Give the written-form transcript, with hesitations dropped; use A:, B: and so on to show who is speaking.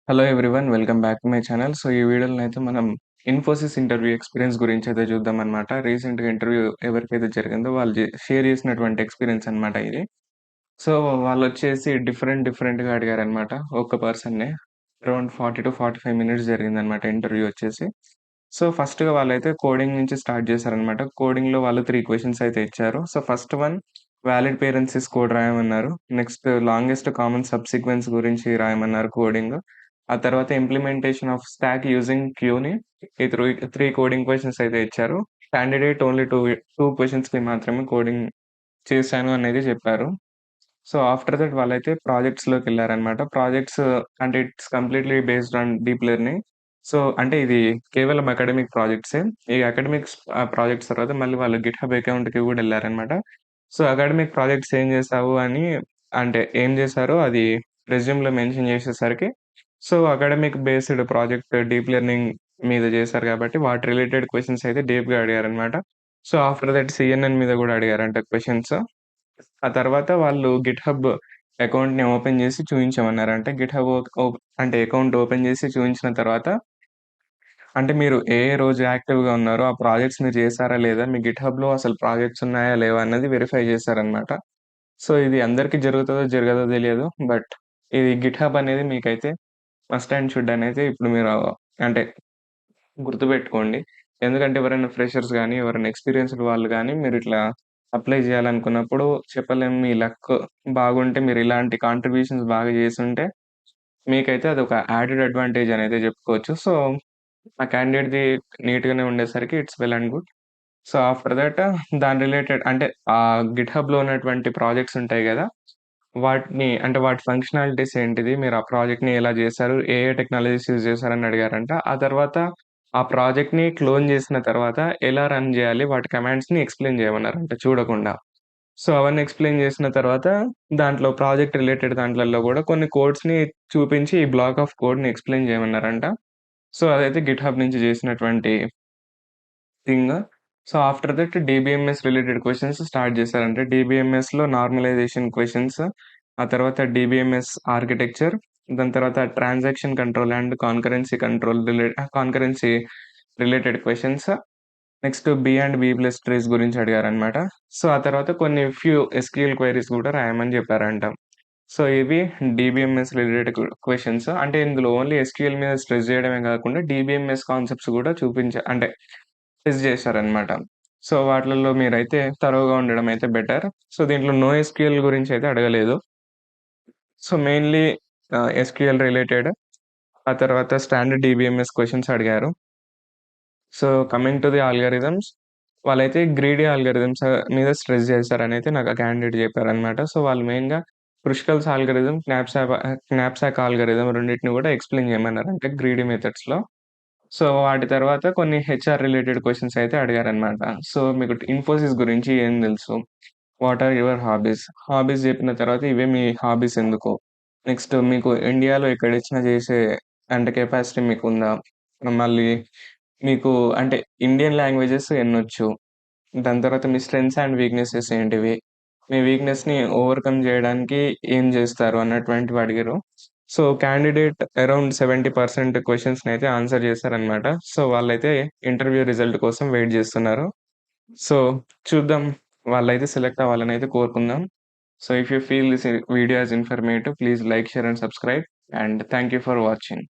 A: Hello everyone. Welcome back to my channel. So, ఈ వీడియోలో అయితే మనం ఇన్ఫోసిస్ ఇంటర్వ్యూ ఎక్స్‌పీరియన్స్ గురించయితే చూద్దామనమాట. రీసెంట్‌గా ఇంటర్వ్యూ ఎవరికైతే జరిగిందో వాళ్ళు షేర్ చేసినటువంటి ఎక్స్‌పీరియన్స్ అనమాట ఇది. సో, వాళ్ళొచ్చేసి డిఫరెంట్‌గా అడిగారనమాట. ఒక్క పర్సన్‌నే. అరౌండ్ 40-45 మినిట్స్ జరిగిందనమాట ఇంటర్వ్యూ వచ్చేసి. సో, ఫస్ట్‌గా వాళ్ళైతే కోడింగ్ నుంచి స్టార్ట్ చేశారనమాట. కోడింగ్‌లో వాళ్ళు 3 క్వెషన్స్ అయితే ఇచ్చారు. So, first one valid parenthesis code రాయమన్నారు. నెక్స్ట్ లాంగెస్ట్ కామన్ సబ్‌సీక్వెన్స్ గురించి రాయమన్నారు కోడింగ్. ఆ తర్వాత ఇంప్లిమెంటేషన్ ఆఫ్ స్టాక్ యూజింగ్ క్యూని ఈ 3 కోడింగ్ క్వెషన్స్ అయితే ఇచ్చారు. క్యాండిడేట్ ఓన్లీ 2 క్వెషన్స్‌కి మాత్రమే కోడింగ్ చేశాను అనేది చెప్పారు. సో, ఆఫ్టర్ దట్ వాళ్ళైతే ప్రాజెక్ట్స్‌లోకెళ్లారనమాట. ప్రాజెక్ట్స్ అంటే it's completely based on deep learning. So, అంటే ఇది కేవలం అకాడమిక్ ప్రాజెక్ట్సే. ఈ అకాడమిక్స్ ప్రాజెక్ట్స్ తర్వాత మళ్ళీ వాళ్ళు గిట్‌హబ్ అకౌంట్‌కి గూడా ఎళ్లారనమాట. సో, అకాడమిక్ ప్రాజెక్ట్స్ ఏం చేశావు అని అంటే ఏం చేశారో అది రెజ్యూమ్‌లో మెన్షన్ చేసేసరికి so, academic based project deep learning మీద చేశారు కాబట్టి వాటి రిలేటెడ్ క్వెషన్స్ అయితే డీప్‌గా అడిగారనమాట. సో, ఆఫ్టర్ దట్ సీఎన్ఎన్ మీద గూడా అడిగారంట క్వెషన్స్. ఆ తర్వాత వాళ్ళు గిట్‌హబ్ అకౌంట్‌ని ఓపెన్ జేసి చూయించమన్నారు. అంటే గిట్‌హబ్ అంటే అకౌంట్ ఓపెన్ జేసి చూయించిన తర్వాత అంటే మీరు ఏ రోజు యాక్టివ్‌గా ఉన్నారో, ఆ ప్రాజెక్ట్స్ మీరు చేసారా లేదా? మీ గిట్‌హబ్‌లో అసలు ప్రాజెక్ట్స్ ఉన్నాయా? లేవా? అన్నది వెరిఫై చేశారనమాట. సో, ఇది అందరికి జరుగుతదో, జరగదో తెలియదు. బట్ ఇది గిట్‌హబ్ అనేది మీకైతే మస్ట్ అండ్ షుడ్ అనేది ఇప్పుడు మీరు అంటే గుర్తుపెట్టుకోండి. ఎందుకంటే ఎవరైనా ఫ్రెషర్స్ గాని, ఎవరైనా ఎక్స్‌పీరియన్స్‌డ్ వాళ్ళు గాని మీరిట్లా అప్లై జేయాలనుకున్నప్పుడు చెప్పలేం మీ లక్ బాగుంటే మీరిలాంటి కాంట్రిబ్యూషన్స్ బాగా జేసుంటే మీకైతే అదొక యాడెడ్ అడ్వాంటేజ్ అనైతే జెప్పుకోవచ్చు. సో, ఆ క్యాండిడేట్‌ది నీట్‌గానే ఉండేసరికి it's well and good. So, after that దాని రిలేటెడ్ అంటే గిట్‌హబ్‌లో ఉన్నటువంటి ప్రాజెక్ట్స్ ఉంటాయి గదా! వాటిని అంటే వాటి ఫంక్షనాలిటీస్ ఏంటిది? మీరు ఆ ప్రాజెక్ట్‌ని ఎలా జేశారు? ఏ ఏ టెక్నాలజీస్ యూజ్ చేశారని అడిగారంట. ఆ తర్వాత ఆ ప్రాజెక్ట్‌ని క్లోన్ చేసిన తర్వాత ఎలా రన్ జేయాలి? వాటి కమాండ్స్‌ని ఎక్స్‌ప్లెయిన్ చేయమన్నారంట చూడకుండా. సో, అవన్నీ ఎక్స్‌ప్లెయిన్ చేసిన తర్వాత దాంట్లో ప్రాజెక్ట్ రిలేటెడ్ దాంట్లల్లో గూడా కొన్ని కోడ్స్‌ని చూపించి ఈ బ్లాక్ ఆఫ్ కోడ్‌ని ఎక్స్‌ప్లెయిన్ చేయమన్నారంట. సో, అదైతే గిట్‌హబ్ నుంచి చేసినటువంటి thing. So, after that DBMS related questions start చేశారంటే డీబీఎంఎస్‌లో నార్మలైజేషన్ క్వెషన్స్, ఆ తర్వాత డీబీఎంఎస్ ఆర్కిటెక్చర్, దాని తర్వాత transaction control and concurrency related questions. Next B and B plus trees గురించి అడిగారనమాట. సో, ఆ తర్వాత కొన్ని ఎస్‌క్యూఎల్ క్వెరీస్ గూడా రాయమని చెప్పారంట. సో, ఇవి డీబీఎంఎస్ రిలేటెడ్ క్వెషన్స్. అంటే ఇందులో ఓన్లీ ఎస్‌క్యూఎల్ మీద స్ట్రెస్ చేయడమే గాకుండా డీబీఎంఎస్ కాన్సెప్ట్స్ గూడా అంటే టెస్ట్ చేశారనమాట. సో, వాటిలలో మీరైతే థరోగా ఉండడం అయితే బెటర్. సో, దీంట్లో నోఎస్‌క్యూఎల్ గురించయితే అడగలేదు. So, mainly SQL related. ఆ తర్వాత స్టాండర్డ్ డీబీఎంఎస్ క్వెషన్స్ అడిగారు. So, coming to the algorithms వాళ్ళైతే గ్రీడీ ఆల్గారిథమ్స్ మీద స్ట్రెస్ చేశారనైతే నాకు ఆ క్యాండిడేట్ చెప్పారనమాట. సో, వాళ్ళు మెయిన్‌గా క్రుషికల్స్ ఆల్గారిథం, క్నాప్సాక్ ఆల్గారిథం రెండిటిని కూడా ఎక్స్‌ప్లెయిన్ చేయమన్నారు. అంటే గ్రీడీ మెథడ్స్‌లో. సో, వాటి తర్వాత కొన్ని హెచ్ఆర్ రిలేటెడ్ క్వెషన్స్ అయితే అడిగారనమాట. సో, మీకు ఇన్ఫోసిస్ గురించి ఏం తెలుసు? What are your hobbies? Hobbies చెప్పిన తర్వాత ఇవే మీ హాబీస్ ఎందుకు? నెక్స్ట్ మీకు ఇండియాలో ఎక్కడిచ్చినా చేసే అంటే కెపాసిటీ మీకుందా? మళ్ళీ మీకు అంటే ఇండియన్ లాంగ్వేజెస్ ఎన్నొచ్చు? దాని తర్వాత మీ స్ట్రెంగ్త్స్ అండ్ వీక్‌నెసెస్ ఏంటివి? మీ వీక్‌నెస్‌ని ఓవర్‌కమ్ జేయడానికి ఏం జేస్తారు అన్నటువంటివి అడిగారు. సో, క్యాండిడేట్ అరౌండ్ 70% క్వెషన్స్‌నైతే ఆన్సర్ చేశారనమాట. సో, వాళ్ళైతే ఇంటర్వ్యూ రిజల్ట్ కోసం వెయిట్ జేస్తున్నారు. సో, చూద్దాం వాళ్ళైతే సెలెక్ట్ అవ్వాలనైతే కోరుకుందాం. So, if you feel this video is informative please like, share and subscribe. And thank you for watching.